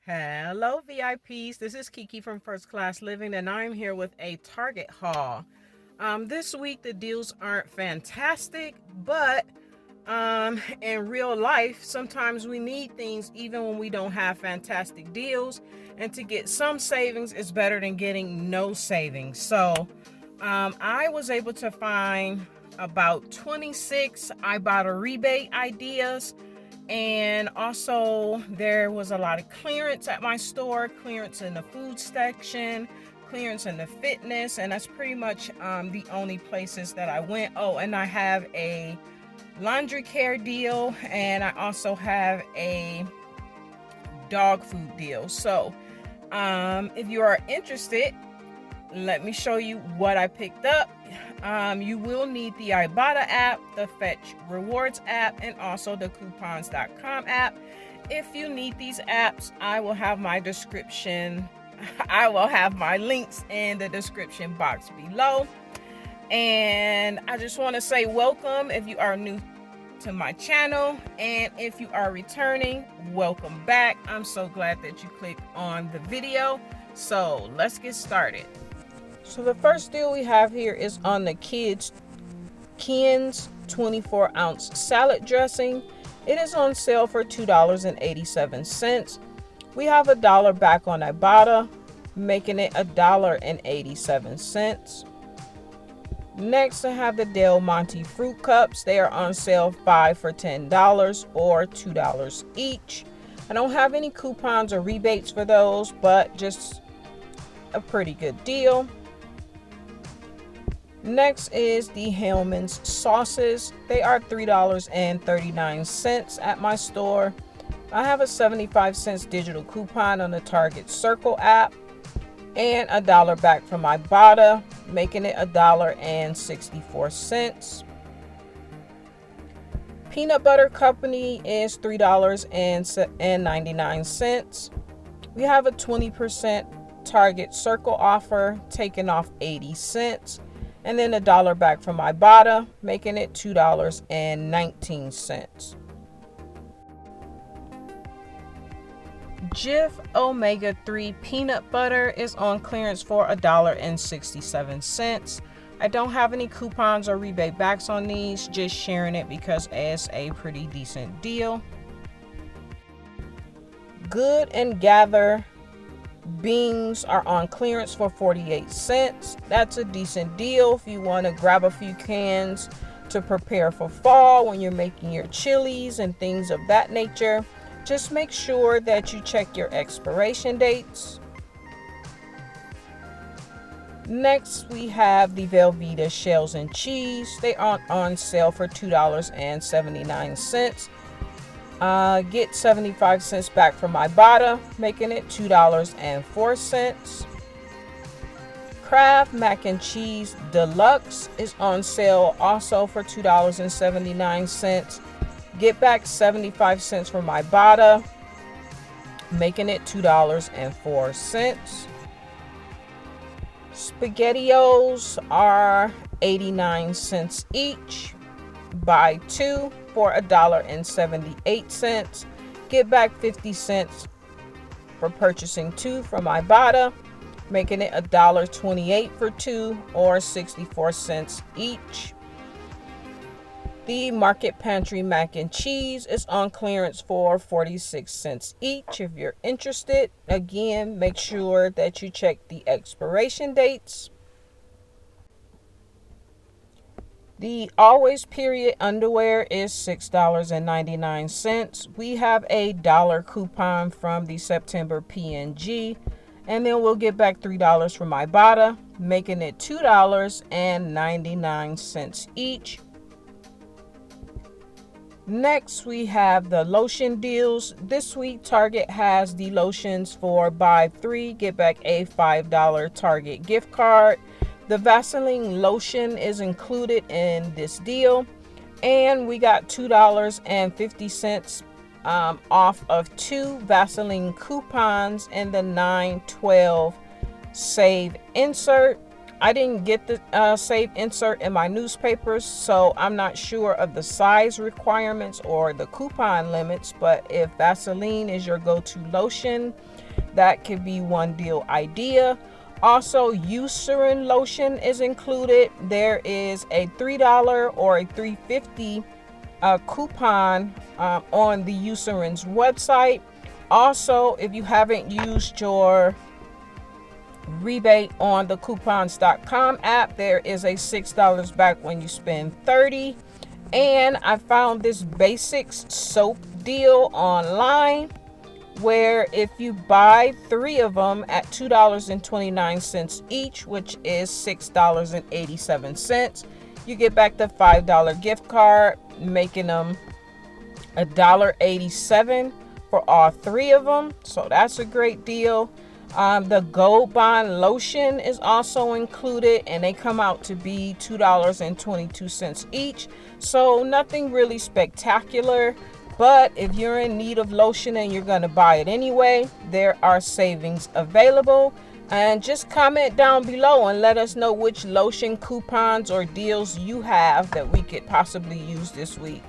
Hello VIPs, this is Kiki from First Class Living and I'm here with a Target haul. This week the deals aren't fantastic, but in real life sometimes we need things even when we don't have fantastic deals, and to get some savings is better than getting no savings. So I was able to find about 26 Ibotta rebate ideas. And also there was a lot of clearance at my store, clearance in the food section, clearance in the fitness, and that's pretty much the only places that I went. Oh, and I have a laundry care deal, and I also have a dog food deal. So if you are interested, let me show you what I picked up. You will need the Ibotta app, the Fetch Rewards app, and also the coupons.com app. If you need these apps, I will have my links in the description box below. And I just want to say welcome if you are new to my channel, and if you are returning, welcome back. I'm so glad that you clicked on the video. So let's get started. So the first deal we have here is on the Kids 24-ounce salad dressing. It is on sale for $2.87. We have $1 back on Ibotta, making it $1.87. Next, I have the Del Monte fruit cups. They are on sale 5 for $10 or $2 each. I don't have any coupons or rebates for those, but just a pretty good deal. Next is the Hellman's sauces. They are $3.39 at my store. I have a 75-cent digital coupon on the Target Circle app and $1 back from Ibotta, making it $1.64. Peanut Butter Company is $3.99. We have a 20% Target Circle offer, taking off 80 cents. And then $1 back from Ibotta, making it $2.19. Jif Omega-3 peanut butter is on clearance for $1.67. I don't have any coupons or rebate backs on these, just sharing it because it's a pretty decent deal. Good and Gather beans are on clearance for 48 cents. That's a decent deal if you want to grab a few cans to prepare for fall when you're making your chilies and things of that nature. Just make sure that you check your expiration dates. Next, we have the Velveeta shells and cheese. They are on sale for $2.79. Get 75 cents back from Ibotta, making it $2.04. Kraft Mac and Cheese Deluxe is on sale also for $2.79. Get back 75 cents from Ibotta, making it $2.04. SpaghettiOs are 89 cents each. Buy two for $1.78. Get back 50 cents for purchasing two from Ibotta, making it $1.28 for two or 64 cents each. The Market Pantry mac and cheese is on clearance for 46 cents each. If you're interested, again, make sure that you check the expiration dates. The Always Period underwear is $6.99. We have a $1 coupon from the September P&G, and then we'll get back $3 from Ibotta, making it $2.99 each. Next, we have the lotion deals. This week, Target has the lotions for buy 3, get back a $5 Target gift card. The Vaseline Lotion is included in this deal, and we got $2.50 off of 2 Vaseline coupons in the 9/12 save insert. I didn't get the save insert in my newspapers, so I'm not sure of the size requirements or the coupon limits, but if Vaseline is your go-to lotion, that could be one deal idea. Also, Eucerin lotion is included. There is a $3 or a $3.50 coupon on the Eucerin's website. Also, if you haven't used your rebate on the coupons.com app, there is a $6 back when you spend $30. And I found this basics soap deal online where if you buy 3 of them at $2.29 each, which is $6.87, you get back the $5 gift card, making them $1.87 for all 3 of them. So that's a great deal. The Gold Bond lotion is also included, and they come out to be $2.22 each. So nothing really spectacular. But if you're in need of lotion and you're going to buy it anyway, there are savings available. And just comment down below and let us know which lotion coupons or deals you have that we could possibly use this week.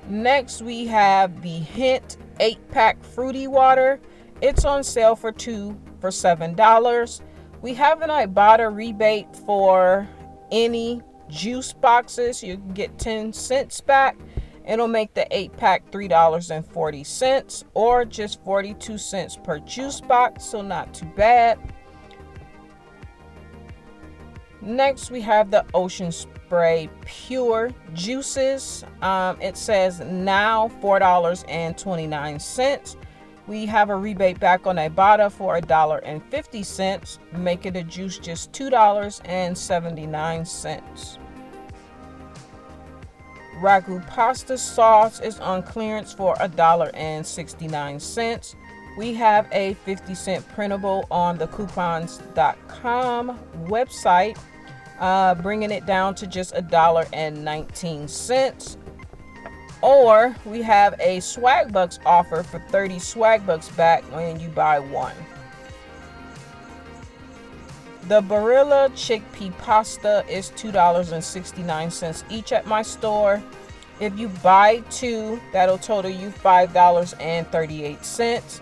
Next, we have the Hint 8-pack fruity water. It's on sale for 2 for $7. We have an Ibotta rebate for any juice boxes. You can get 10 cents back. It'll make the 8-pack $3.40 or just 42 cents per juice box, so not too bad. Next, we have the Ocean Spray Pure Juices. It says now $4.29. We have a rebate back on Ibotta for $1.50, making the juice just $2.79. Ragu pasta sauce is on clearance for $1.69. We have a 50-cent printable on the coupons.com website, bringing it down to just $1.19. Or we have a swag bucks offer for 30 swag bucks back when you buy 1. The Barilla chickpea pasta is $2.69 each at my store. If you buy 2, that'll total you $5.38.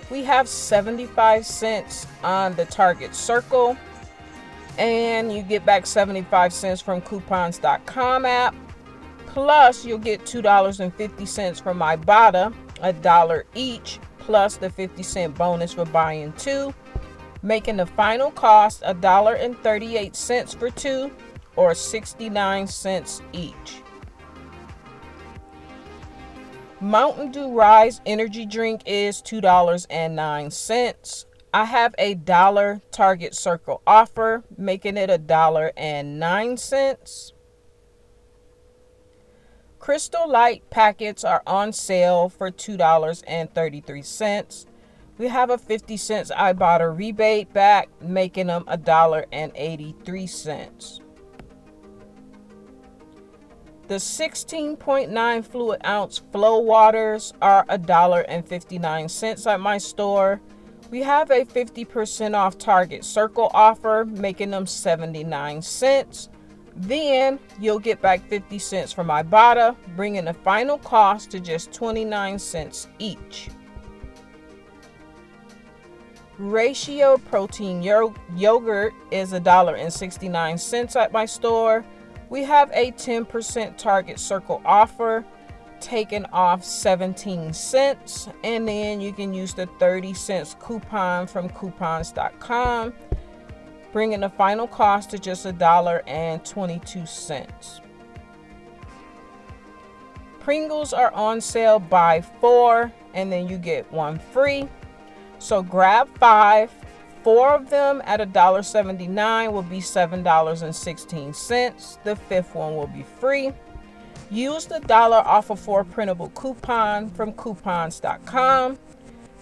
We have 75 cents on the Target Circle, and you get back 75 cents from coupons.com app. Plus, you'll get $2.50 from Ibotta, $1 each, plus the 50-cent bonus for buying 2. Making the final cost $1.38 for 2 or 69 cents each. Mountain Dew Rise energy drink is $2.09. I have a $1 Target Circle offer, making it $1.09. Crystal Light packets are on sale for $2.33. We have a 50 cents Ibotta rebate back, making them $1.83. The 16.9 fluid ounce flow waters are $1.59 at my store. We have a 50% off Target Circle offer, making them 79 cents. Then you'll get back 50 cents from Ibotta, bringing the final cost to just 29 cents each. Ratio protein yogurt is $1.69 at my store. We have a 10% Target Circle offer, taking off 17 cents, and then you can use the 30 cents coupon from coupons.com, bringing the final cost to just $1.22. Pringles are on sale, buy 4 and then you get 1 free. So grab 5, 4 of them at $1.79 will be $7.16. The 5th one will be free. Use the $1 off of 4 printable coupon from coupons.com.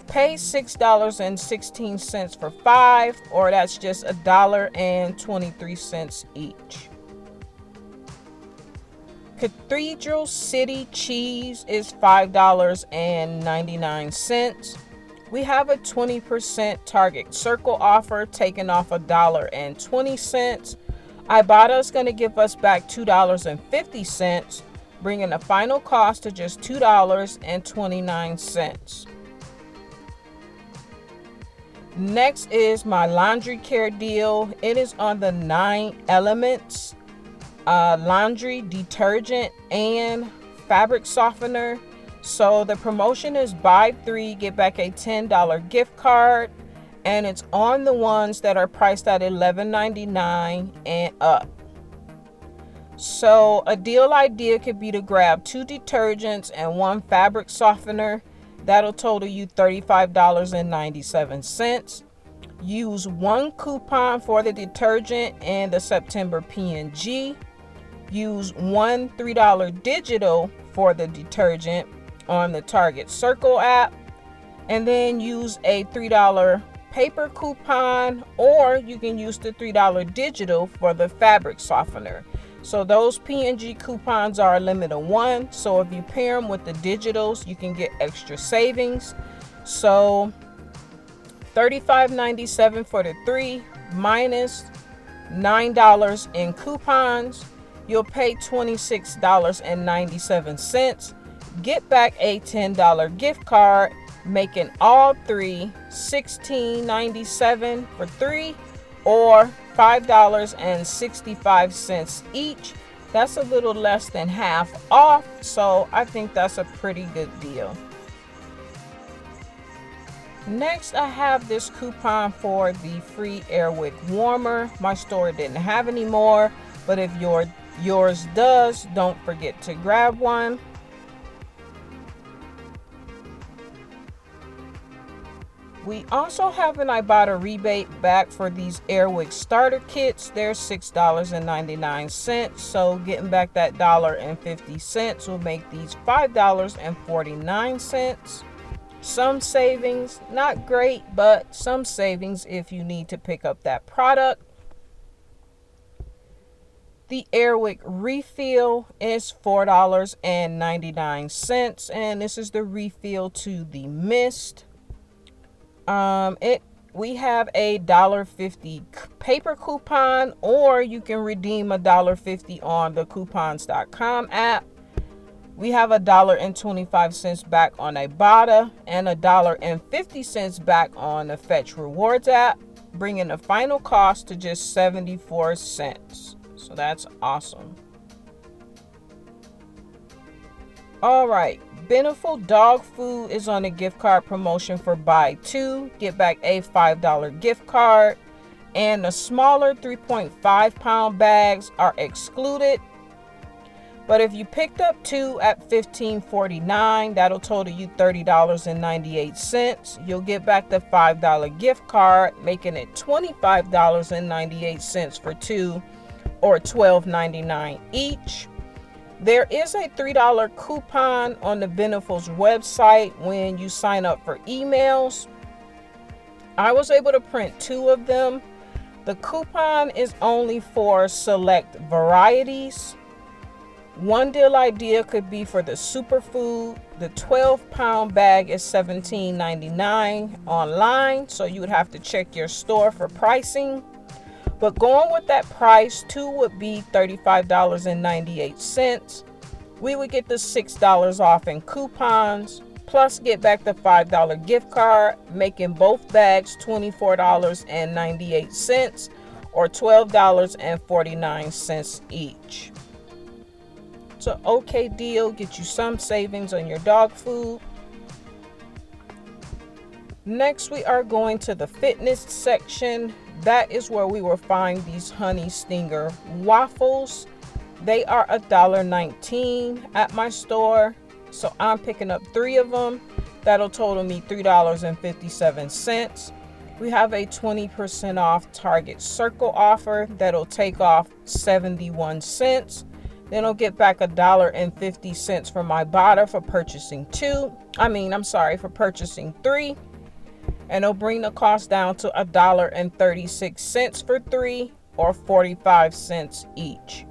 Pay $6.16 for 5, or that's just $1.23 each. Cathedral City cheese is $5.99. We have a 20% Target Circle offer, taking off $1.20. Ibotta is going to give us back $2.50, bringing the final cost to just $2.29. Next is my laundry care deal. It is on the 9 Elements laundry detergent and fabric softener. So the promotion is buy 3, get back a $10 gift card, and it's on the ones that are priced at $11.99 and up. So a deal idea could be to grab 2 detergents and 1 fabric softener. That'll total you $35.97. Use 1 coupon for the detergent and the September P&G. Use 1 $3 digital for the detergent on the Target Circle app. And then use a $3 paper coupon, or you can use the $3 digital for the fabric softener. So those P&G coupons are a limit of 1. So if you pair them with the digitals, you can get extra savings. So $35.97 for the 3 minus $9 in coupons. You'll pay $26.97. Get back a $10 gift card, making all 3 $16.97 for 3, or $5.65 each. That's a little less than half off, so I think that's a pretty good deal. Next, I have this coupon for the free Wick Warmer. My store didn't have any more, but if yours does, don't forget to grab one. We also have an Ibotta rebate back for these Wick starter kits. They're $6.99. So getting back that $1.50 will make these $5.49. Some savings, not great, but some savings if you need to pick up that product. The Wick Refill is $4.99, and this is the refill to the mist. We have a $1.50 paper coupon, or you can redeem $1.50 on the coupons.com app. We have $1.25 back on Ibotta and $1.50 back on the Fetch Rewards app, bringing the final cost to just 74 cents. So that's awesome. All right. Beneful Dog Food is on a gift card promotion for buy 2, get back a $5 gift card, and the smaller 3.5 pound bags are excluded. But if you picked up 2 at $15.49, that'll total you $30.98. You'll get back the $5 gift card, making it $25.98 for 2, or $12.99 each. There is a $3 coupon on the Beneful's website when you sign up for emails. I was able to print 2 of them. The coupon is only for select varieties. One deal idea could be for the superfood. The 12-pound bag is $17.99 online, so you would have to check your store for pricing. But going with that price, 2 would be $35.98. We would get the $6 off in coupons, plus get back the $5 gift card, making both bags $24.98, or $12.49 each. It's an okay deal, get you some savings on your dog food. Next, we are going to the fitness section. That is where we will find these honey stinger waffles. They are $1.19 at my store, so I'm picking up 3 of them. That'll total me $3.57. We have a 20% off Target Circle offer that'll take off 71 cents. Then I'll get back $1.50 from Ibotta for purchasing for purchasing 3. And it'll bring the cost down to $1.36 for 3, or 45 cents each.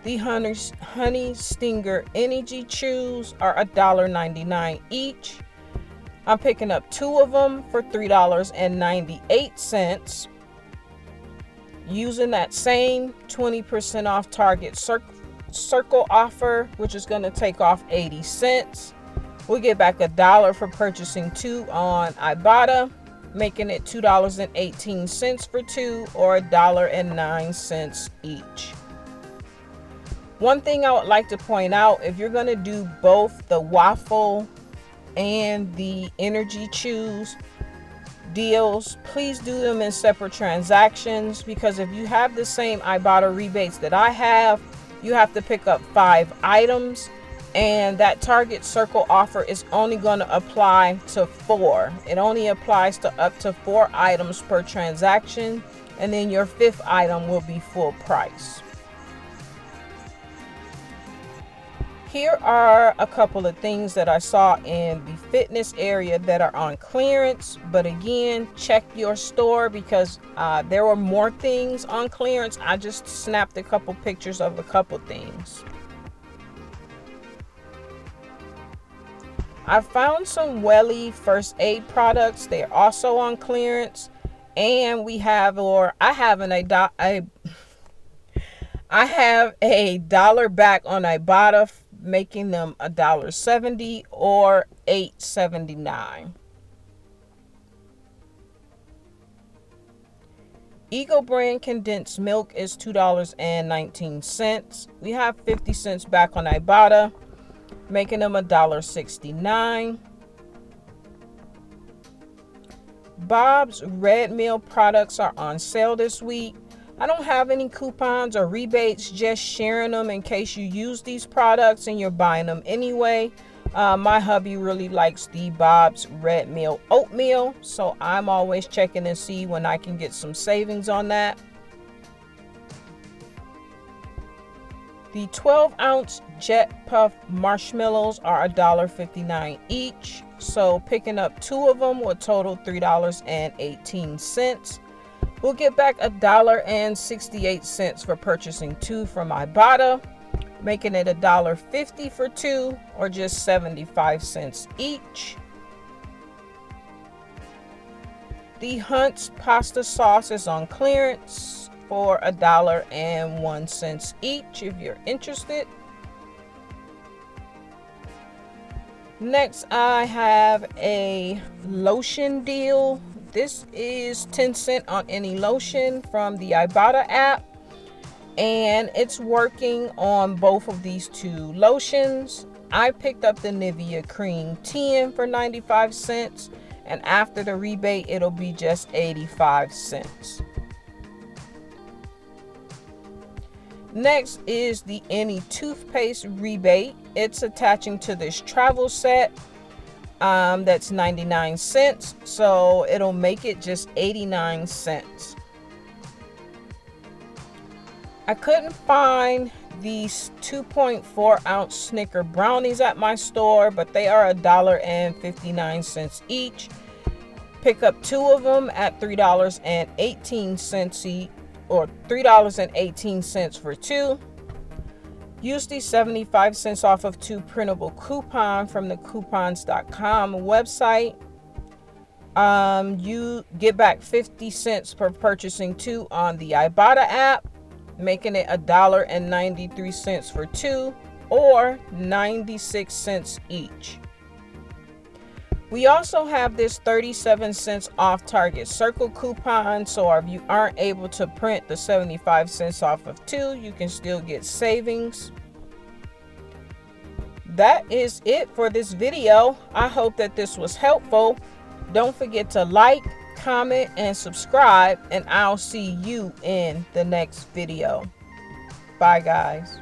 The Honey Stinger Energy Chews are $1.99 each. I'm picking up 2 of them for $3.98. Using that same 20% off Target Circle offer, which is going to take off 80 cents. We'll get back $1 for purchasing 2 on Ibotta, making it $2.18 for 2, or $1.09 each. One thing I would like to point out, if you're going to do both the waffle and the energy chews deals, please do them in separate transactions, because if you have the same Ibotta rebates that I have, you have to pick up 5 items, and that Target Circle offer is only going to apply to 4. It only applies to up to 4 items per transaction, and then your 5th item will be full price. Here are a couple of things that I saw in the fitness area that are on clearance. But again, check your store, because there were more things on clearance. I just snapped a couple pictures of a couple things. I found some Welly first aid products. They're also on clearance. And I have $1 back on Ibotta, making them $1.70 or $8.79. Eagle brand condensed milk is $2.19. We have 50 cents back on Ibotta, making them $1.69. Bob's Red Mill products are on sale this week. I don't have any coupons or rebates, just sharing them in case you use these products and you're buying them anyway. My hubby really likes the Bob's Red Mill oatmeal, so I'm always checking to see when I can get some savings on that. The 12-ounce Jet Puff marshmallows are $1.59 each, so picking up 2 of them will total $3.18. We'll get back $1.68 for purchasing 2 from Ibotta, making it $1.50 for 2, or just 75 cents each. The Hunt's pasta sauce is on clearance for $1.01 each if you're interested. Next, I have a lotion deal. This is 10 cents on any lotion from the Ibotta app, and it's working on both of these 2 lotions. I picked up the Nivea Cream 10 for 95 cents, and after the rebate, it'll be just 85 cents. Next is the Any toothpaste rebate. It's attaching to this travel set. That's 99 cents, so it'll make it just 89 cents. I couldn't find these 2.4 ounce Snicker brownies at my store, but they are $1.59 each. Pick up 2 of them at $3.18 each, or $3.18 for 2. Use the 75 cents off of 2 printable coupon from the coupons.com website. You get back 50 cents for purchasing 2 on the Ibotta app, making it $1.93 for 2, or 96 cents each. We also have this 37 cents off Target Circle coupon, so if you aren't able to print the 75 cents off of 2, you can still get savings. That is it for this video. I hope that this was helpful. Don't forget to like, comment, and subscribe, and I'll see you in the next video. Bye, guys.